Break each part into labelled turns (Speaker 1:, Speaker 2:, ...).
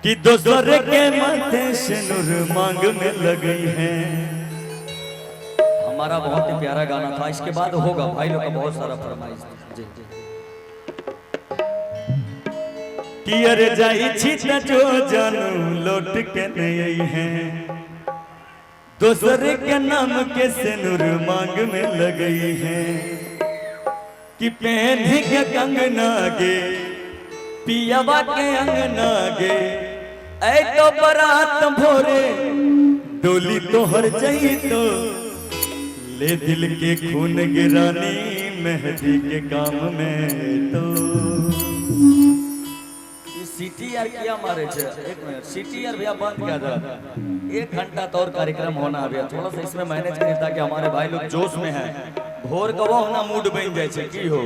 Speaker 1: कि दोसर के माथे से नूर मांग में लगी है।
Speaker 2: हमारा बहुत ही प्यारा गाना था, इसके बाद होगा भाई लोग का बहुत सारा फरमाइश जी।
Speaker 1: कि अरे जाई छी त जो जानू लौट के नहीं है, दोसर के नाम के से नूर मांग में लगी है। कि पहन के कंगना गे पियावा के अंगना गे, ऐ तो बरात भोरे डोली तोहर जाई तो ले दिल के खून गिरानी मेहंदी के काम में। तो
Speaker 2: सीटी यार क्या मारे छे, एक मिनट सीटी यार भैया बंद किया था। 1 घंटा तो और कार्यक्रम होना है भैया, थोड़ा सा इसमें मैनेज करिए ताकि हमारे भाई लोग जोश में हैं। भोर का वो ना मूड बन जाए छे की हो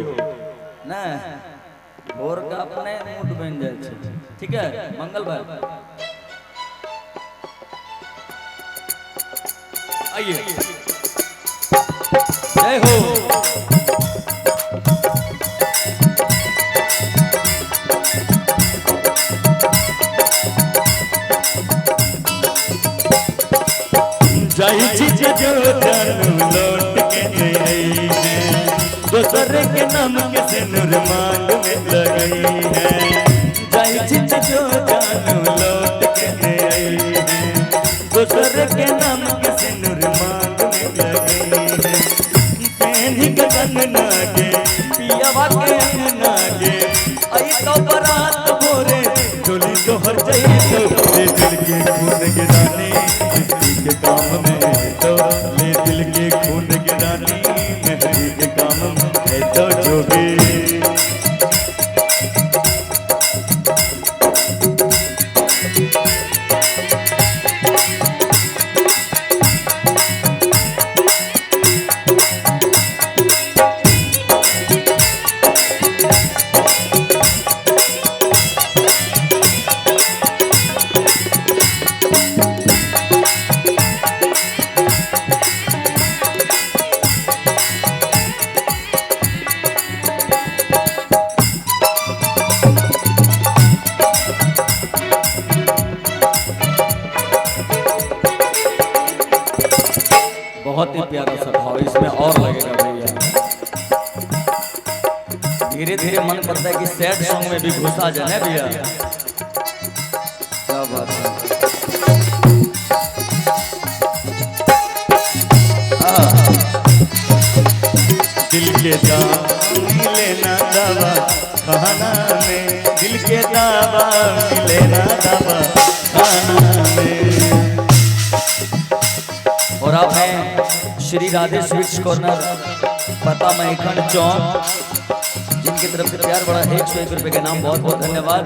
Speaker 2: ना, भोर का अपने मूड बन जाए छे। ठीक है मंगल भाई आइए, जय हो।
Speaker 1: जाई छी जो जानू लौट के नहीं आई है, दोसर के नाम के से नूर मांग में लगी है। जाई छी जो जानू लौट के नहीं आई है, दोसर के नाम के से नूर मांग में लगी है। पहनी के कंगना गे पियावा के अंगना गे, आई तो बरात भोरे डोली तोहर जाई तो ले दिल के खून गिरानी के काम में। तो ले दिल के खून गिरानी मेहंदी के काम में तो जोगी।
Speaker 2: बहुत ही प्यारा सा भाव इसमें और लगेगा भैया। धीरे धीरे मन करता है कि सैड सॉन्ग में भी घुसा जाए भैया। क्या बात है,
Speaker 1: दिल के दावा लेना दवा खाना में, दिल के दावा लेना दवा खाना में।
Speaker 2: और आप हैं श्री राधे स्वीट्स कॉर्नर, पता मैखंड चौक, जिनकी तरफ से प्यार बड़ा 101 रुपए के नाम, बहुत बहुत धन्यवाद।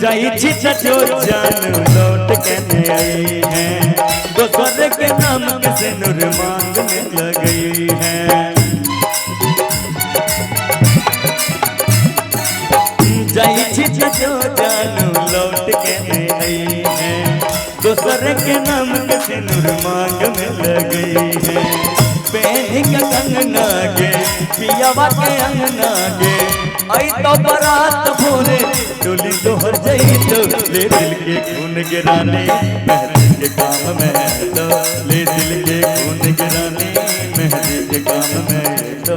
Speaker 1: जाई छी जो जानू लौट के नहीं आई है, दोसर के नाम के से नूर मांग में लगी है। जाई छी जो जानू लौट के नहीं आई है, दोसर के नाम के से नूर मांग में लगी है। पहनी के कंगना गे पियावा के अंगना गे, आई तो बरात भोरे डोली तोहर जाई तो ले दिल के खून गिरानी मेहंदी के काम में। तो ले दिल के खून गिरानी मेहंदी के काम में। तो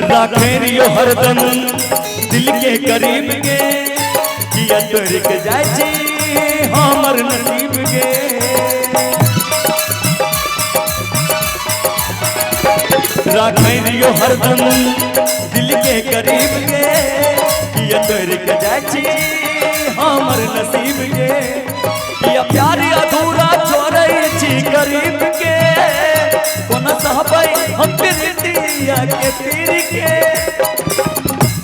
Speaker 1: राखेरियो हरदम दिल के करीब गे, किया तोड़ के जाय छी हमर नसीब गे। राखे रियो हरदम दिल के करीब के किया तोर के जाय छी हमर नसीब के किया प्यार अधूरा छोड़ै छी गरीब के कोना सहबै हम प्रीतिया के पीर के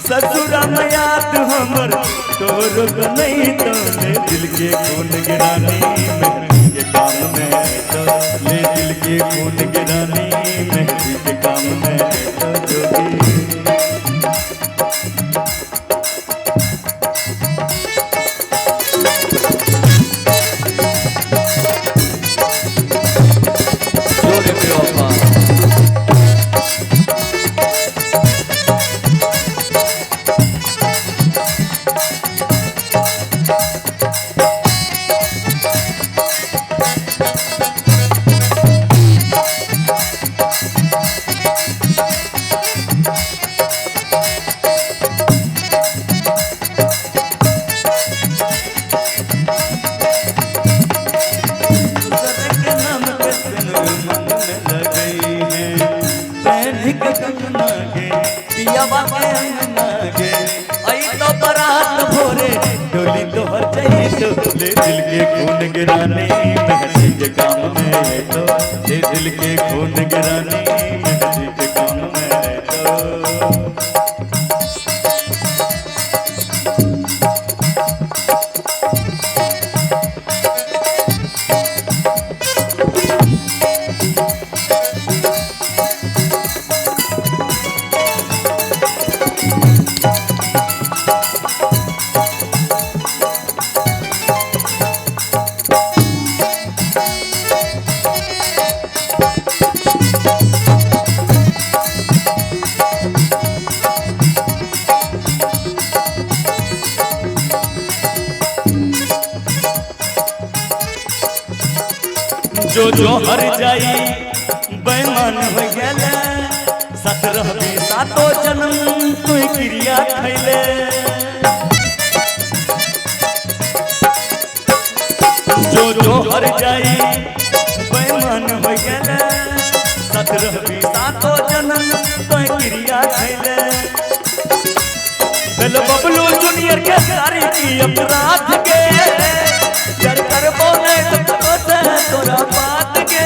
Speaker 1: ससुरा में याद हमर तोरो को नहीं तोने दिल के खून गिरानी मेहंदी के काम में तो ले दिल के खून गिरानी मेहंदी के काम में तो जोगी ले दिल के खून गिरानी मेहंदी के काम में तो ले दिल के खून गिरानी मेहंदी के काम में तो जो हर जाई बेईमान हो गेले सत रहबी सातो जन्म तू क्रिया खैले जो हर जाई बेईमान हो गेले सत रहबी सातो जन्म तू क्रिया खैले बेल बबलू जूनियर के सारी की अपराध के जर कर बोले तोरा बात के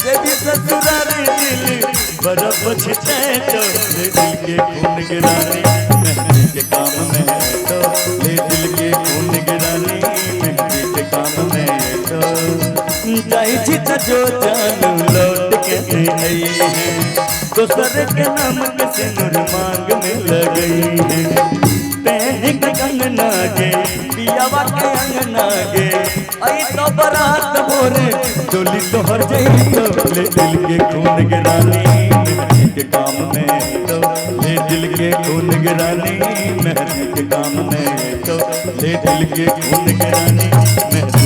Speaker 1: देवी ससुराल दिल बड़ा बचते तो ले दिल के खून गिरानी मेहंदी के काम में तो ले दिल के खून गिरानी मेहंदी के काम में तो जाई छी जो जान लौट के आई है दोसर के नाम के सिंदूर मांग में लगई है पहन के कंगना गे पियावा के अंगना गे आई तो बरात भोरे डोली तोहर जई तो ले दिल के खून गिरानी मेहंदी के काम में तो ले दिल के खून गिरानी मेहंदी के काम में तो ले दिल के खून गिरानी मेहंदी